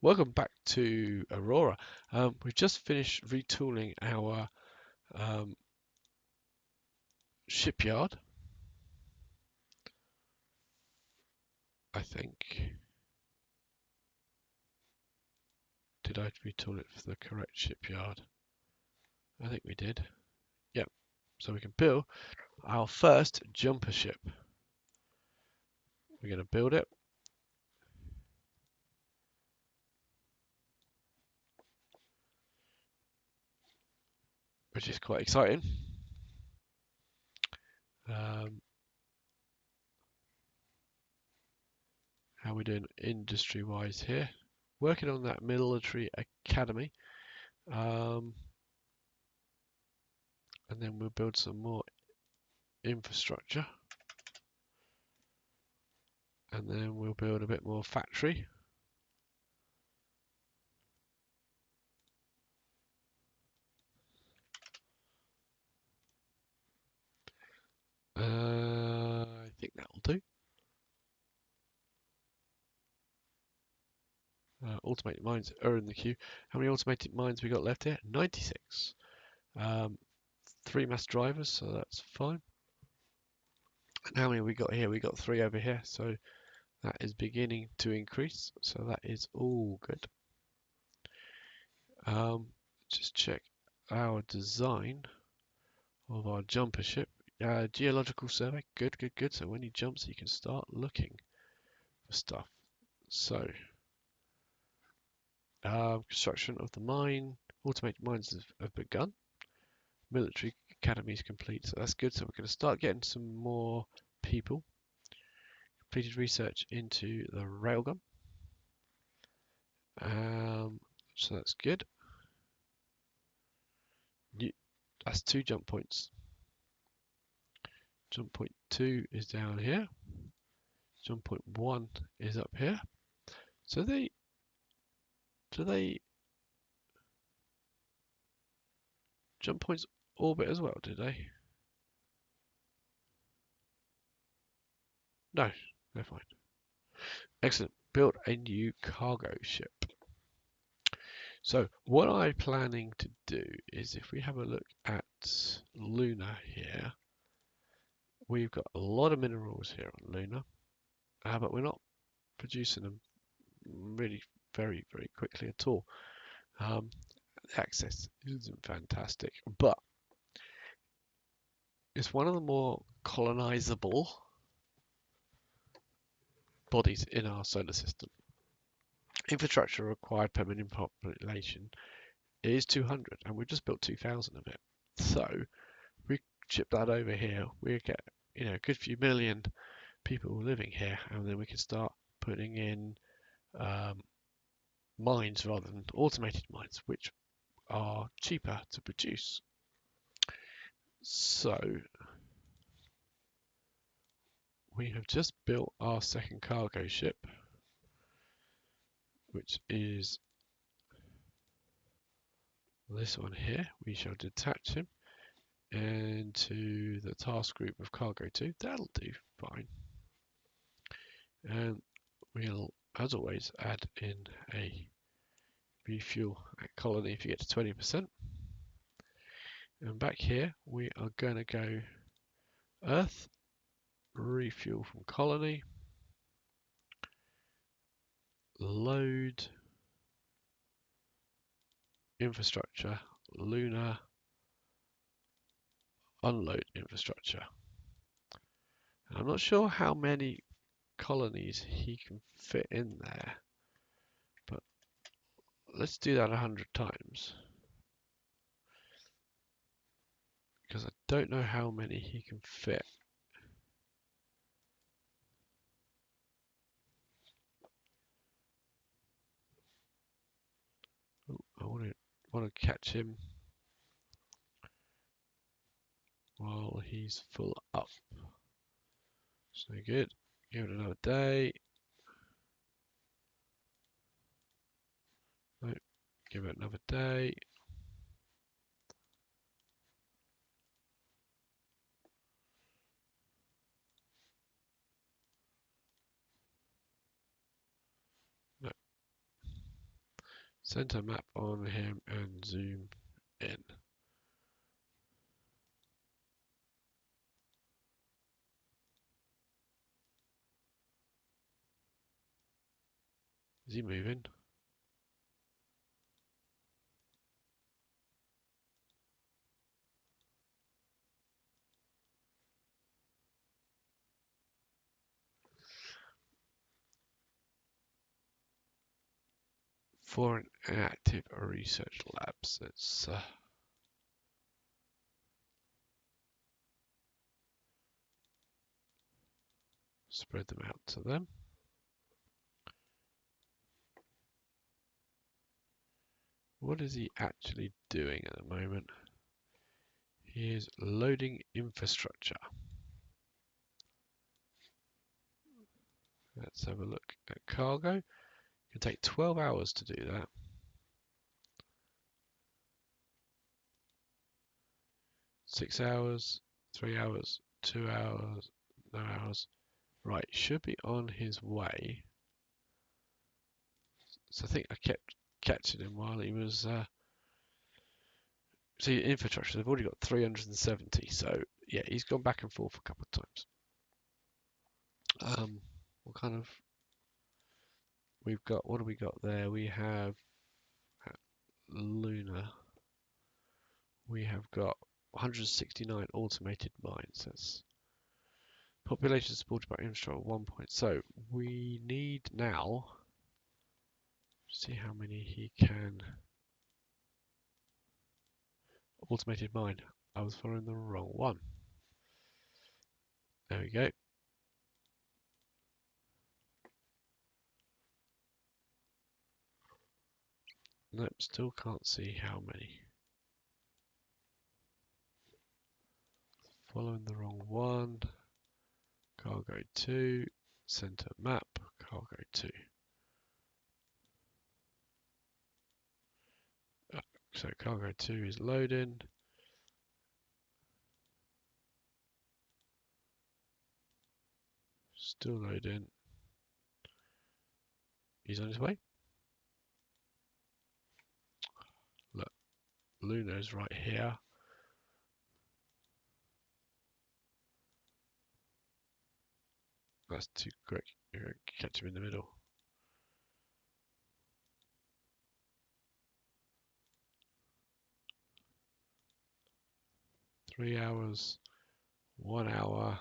Welcome back to Aurora. We've just finished retooling our um, shipyard, I think. Did I retool it for the correct shipyard? I think we did. Yep. So we can build our first jumper ship. We're going to build it. Which is quite exciting. How are we doing industry-wise here? Working on that military academy. And then we'll build some more infrastructure. And then we'll build a bit more factory. I think that'll do. Automated mines are in the queue. How many automated mines we got left here? 96. 3 mass drivers, so that's fine. And how many we got here? We got 3 over here, so that is beginning to increase. So that is all good. Just check our design of our jumper ship. Geological survey, good, good, good. So when he jumps, he can start looking for stuff. So construction of the mine, automated mines have begun. Military academy is complete, so that's good. So we're going to start getting some more people. Completed research into the railgun. So that's good. That's 2 jump points. Jump point 2 is down here. Jump point 1 is up here. So do they jump points orbit as well, do they? No, they're fine. Excellent. Build a new cargo ship. So what I'm planning to do is, if we have a look at Luna here, we've got a lot of minerals here on Luna, but we're not producing them really very, very quickly at all. The access isn't fantastic, but it's one of the more colonizable bodies in our solar system. Infrastructure required per million population is 200, and we've just built 2,000 of it. So we ship that over here, we get a good few million people living here, and then we can start putting in mines rather than automated mines, which are cheaper to produce. So we have just built our second cargo ship, which is this one here. We shall detach him into the task group of cargo 2. That'll do fine. And we'll, as always, add in a refuel at colony if you get to 20%. And back here, we are going to go Earth, refuel from colony, load, infrastructure, Lunar, unload infrastructure. And I'm not sure how many colonies he can fit in there, but let's do that 100 times, because I don't know how many he can fit. Oh, I want to catch him while he's full up. So good. Give it another day. No, give it another day. No. Center map on him and zoom in. Is he moving? For an active research labs, let's spread them out to them. What is he actually doing at the moment? He is loading infrastructure. Let's have a look at cargo. It can take 12 hours to do that. 6 hours, 3 hours, 2 hours, no hours. Right, should be on his way. So I think I kept catching him while he was. See, infrastructure, they've already got 370. So yeah, he's gone back and forth a couple of times. What kind of. We've got. What do we got there? We have Lunar. We have got 169 automated mines. That's population supported by infrastructure 1 point. So we need now see how many he can automated mine. I was following the wrong one. There we go. Nope, still can't see how many. Following the wrong one. Cargo 2, center map, cargo 2. So cargo 2 is loading. Still loading. He's on his way. Look, Luna's right here. That's too quick. You're going to catch him in the middle. Three hours, 1 hour,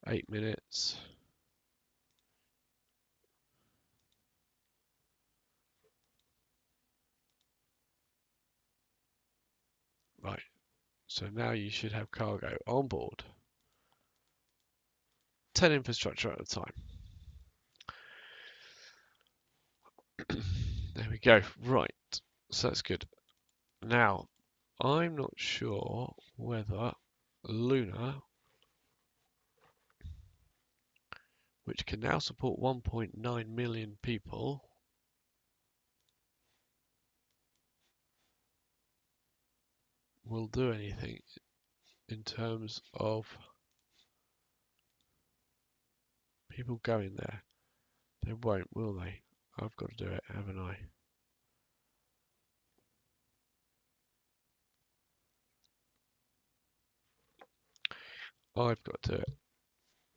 8 minutes. Right, so now you should have cargo on board. 10 infrastructure at a time. There we go. Right, so that's good. Now, I'm not sure whether Luna, which can now support 1.9 million people, will do anything in terms of people going there. They won't, will they? I've got to do it, haven't I? I've got to do it.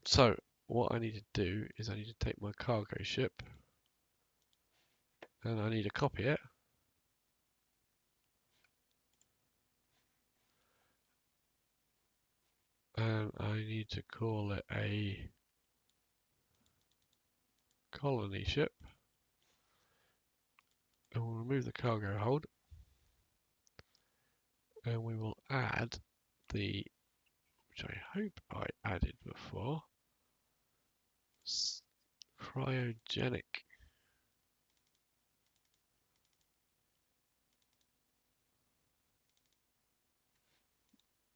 So, what I need to do is I need to take my cargo ship and I need to copy it. And I need to call it a colony ship. And we'll remove the cargo hold. And we will add the, which I hope I added before, cryogenic.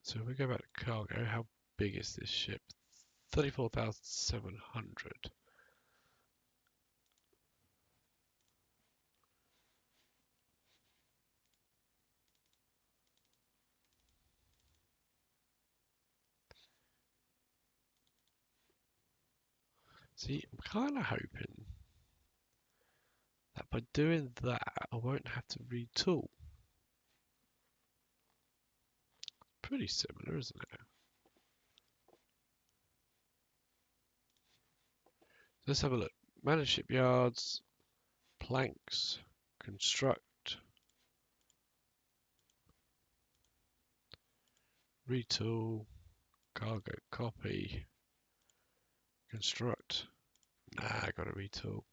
So if we go back to cargo, how big is this ship? 34,700. See, I'm kind of hoping that by doing that, I won't have to retool. Pretty similar, isn't it? Let's have a look. Manage shipyards, planks, construct, retool, cargo copy, construct. Nah, I gotta retool.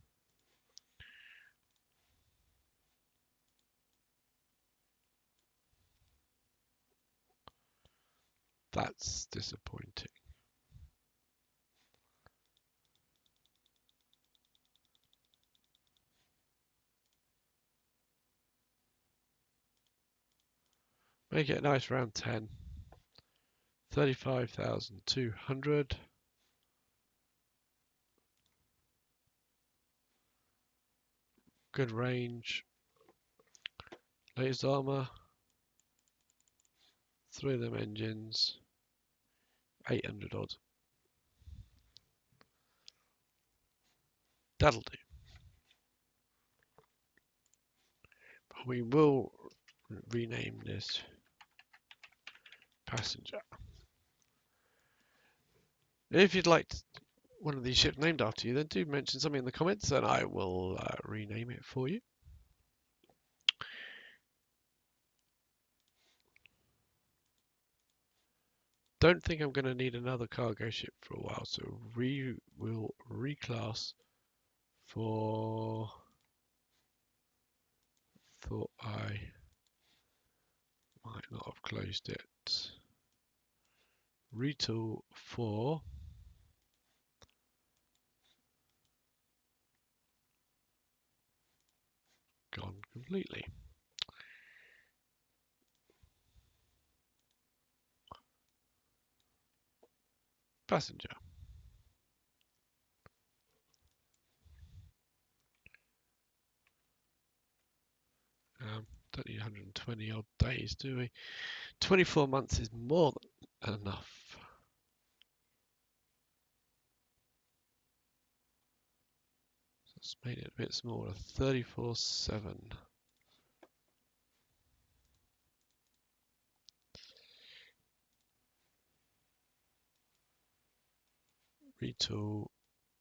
That's disappointing. Make it nice round 10. 35,200. Good range. Latest armor. 3 of them engines. 800 odd. That'll do. But we will rename this passenger. If you'd like one of these ships named after you, then do mention something in the comments and I will rename it for you. Don't think I'm going to need another cargo ship for a while, so we will reclass for... Thought I might not have closed it. Retool for... Gone completely. Passenger. 120 odd days, do we? 24 months is more than enough. So let's make it a bit smaller. 34/7. Retool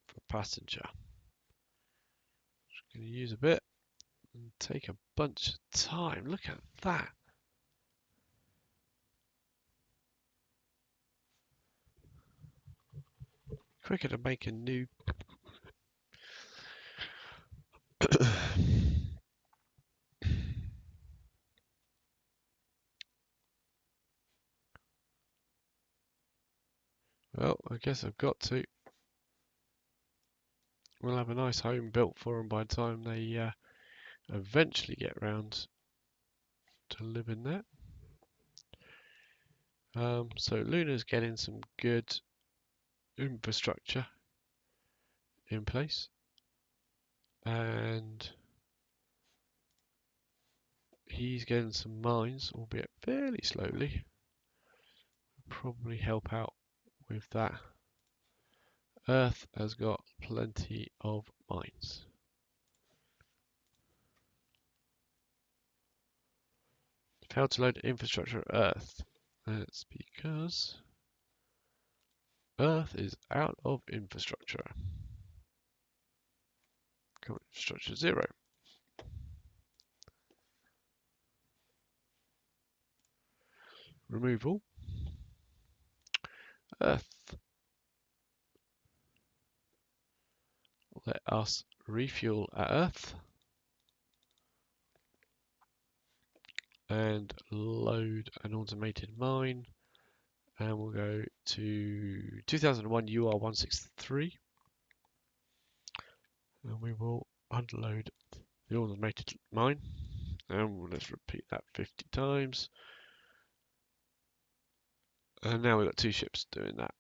for passenger. Just going to use a bit and take a bunch of time. Look at that. Quicker to make a new. Well, I guess I've got to. We'll have a nice home built for them by the time they eventually get round to living there. So Luna's getting some good infrastructure in place, and he's getting some mines, albeit fairly slowly. Probably help out with that. Earth has got plenty of mines. Failed to load infrastructure at Earth. That's because Earth is out of infrastructure. Current infrastructure 0. Removal. Earth. Let us refuel at Earth. And load an automated mine. And we'll go to 2001 UR163. And we will unload the automated mine. And let's repeat that 50 times. And now we've got 2 ships doing that.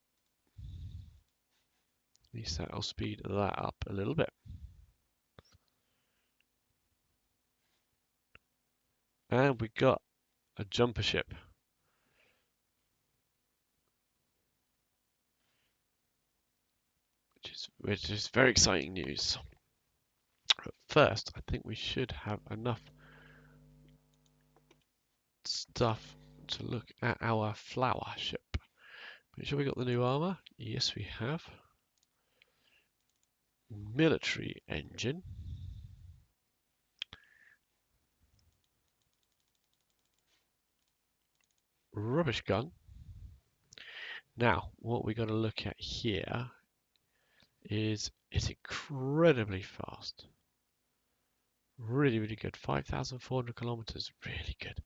At least that'll speed that up a little bit. And we got a jumper ship. Which is very exciting news. first, I think we should have enough stuff to look at our flower ship. Make sure we got the new armor. Yes, we have. Military engine. Rubbish gun. Now, what we're going to look at here is it's incredibly fast. Really, really good. 5,400 kilometers. Really good.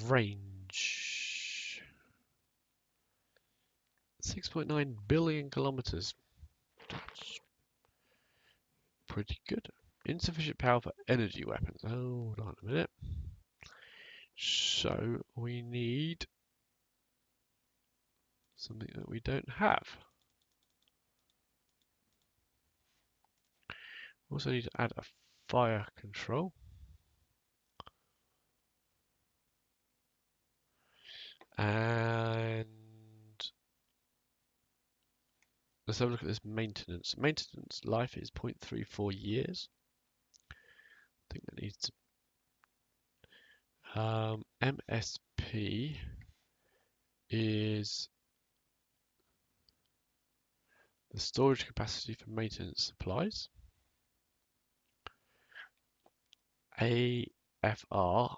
Range. 6.9 billion kilometers. That's pretty good. Insufficient power for energy weapons. Hold on a minute. So we need something that we don't have. Also need to add a fire control. And let's have a look at this maintenance. Maintenance life is 0.34 years. I think that needs to... MSP is the storage capacity for maintenance supplies. AFR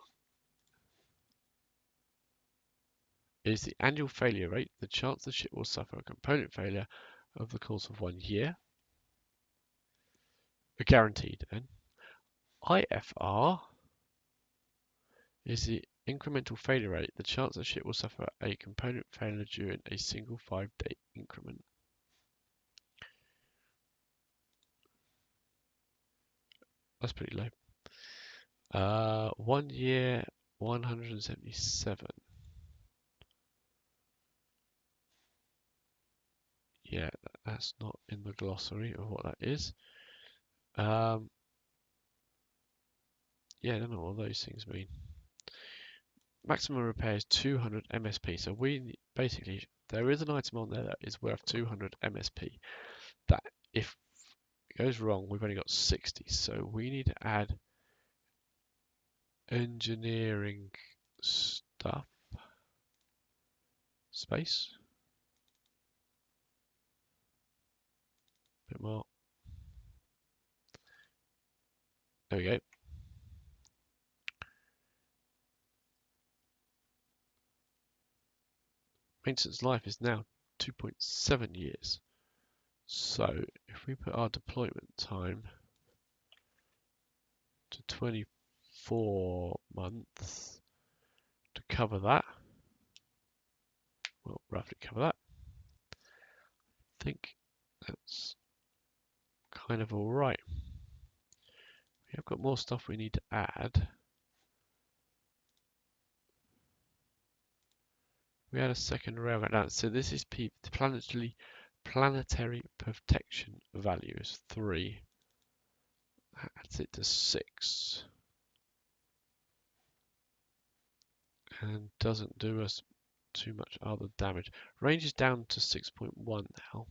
is the annual failure rate, the chance the ship will suffer a component failure over the course of 1 year. Guaranteed then. IFR is the incremental failure rate, the chance the ship will suffer a component failure during a single 5-day increment. That's pretty low. 1 year, 177. Yeah, that's not in the glossary of what that is. Yeah, I don't know what those things mean. Maximum repair is 200 MSP. So we basically, there is an item on there that is worth 200 MSP. That if it goes wrong, we've only got 60. So we need to add engineering stuff. Space. A bit more. There we go. Maintenance life is now 2.7 years. So if we put our deployment time to 24 months to cover that, well, roughly cover that, I think that's kind of all right. We have got more stuff we need to add. We had a second railgun down. So this is the planetary protection value is 3. That adds it to 6. And doesn't do us too much other damage. Range is down to 6.1 now.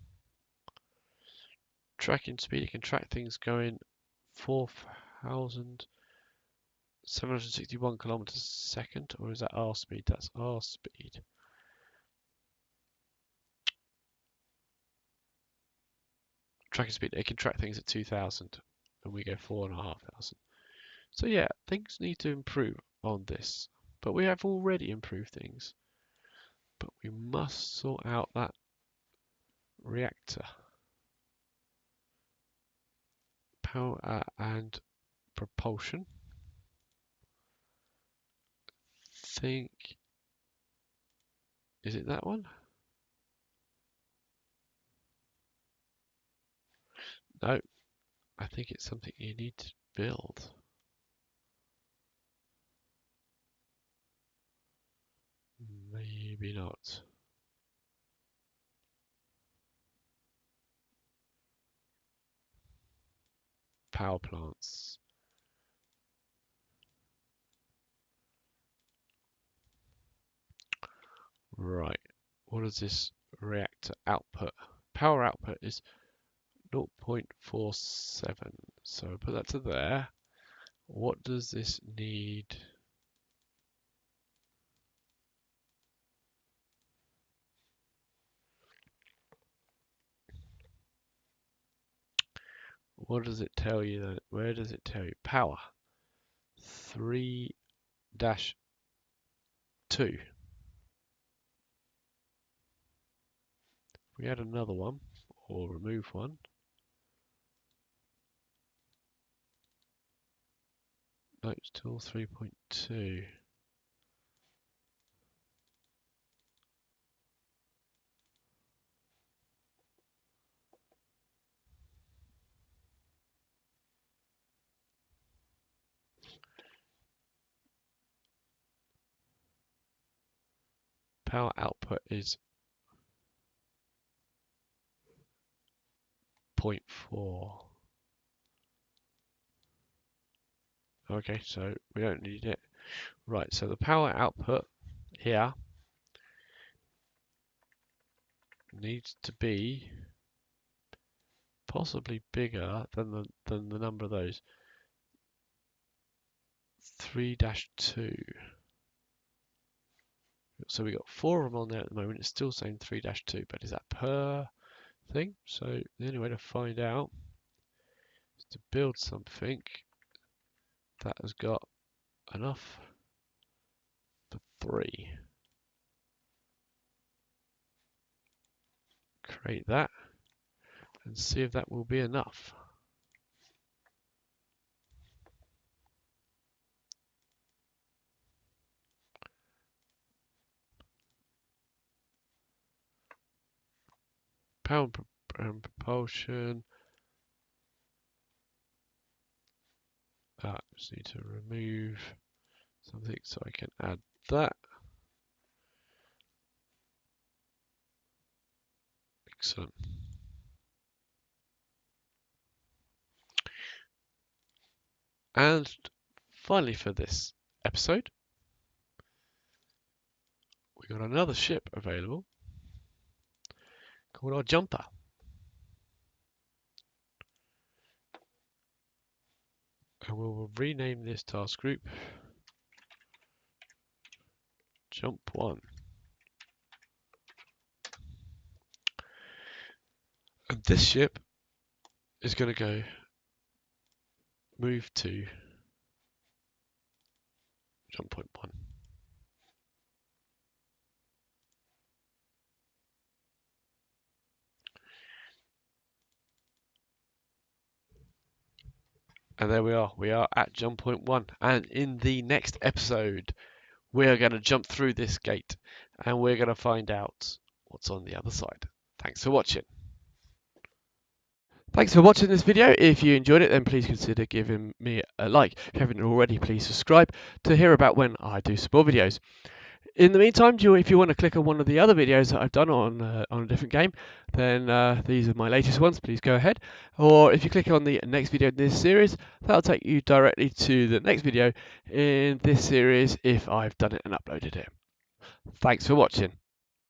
Tracking speed, it can track things going 4,761 kilometers a second, or is that our speed? That's our speed. Tracking speed, it can track things at 2,000, and we go 4,500. So yeah, things need to improve on this, but we have already improved things. But we must sort out that reactor. Power and propulsion. Think, is it that one? No, I think it's something you need to build. Maybe not. Power plants. Right. What is this reactor output? Power output is 0.47. So put that to there. What does this need? What does it tell you then? Where does it tell you? Power 3-2. We add another one or remove one. No, it's still 3.2. Power output is 0.4. Okay, so we don't need it. Right, so the power output here needs to be possibly bigger than the number of those. 3-2. So we got 4 of them on there at the moment. It's still saying 3-2, but is that per thing? So the only way to find out is to build something that has got enough for 3. Create that and see if that will be enough. Power and propulsion. Just need to remove something so I can add that. Excellent. And finally for this episode, we got another ship available called our Jumper. And we'll rename this task group Jump 1. And this ship is going to go move to jump point 1. And there we are at jump point 1. And in the next episode, we're going to jump through this gate and we're going to find out what's on the other side. Thanks for watching. Thanks for watching this video. If you enjoyed it, then please consider giving me a like. If you haven't already, please subscribe to hear about when I do some more videos. In the meantime, if you want to click on one of the other videos that I've done on a different game, then these are my latest ones. Please go ahead. Or if you click on the next video in this series, that'll take you directly to the next video in this series if I've done it and uploaded it. Thanks for watching.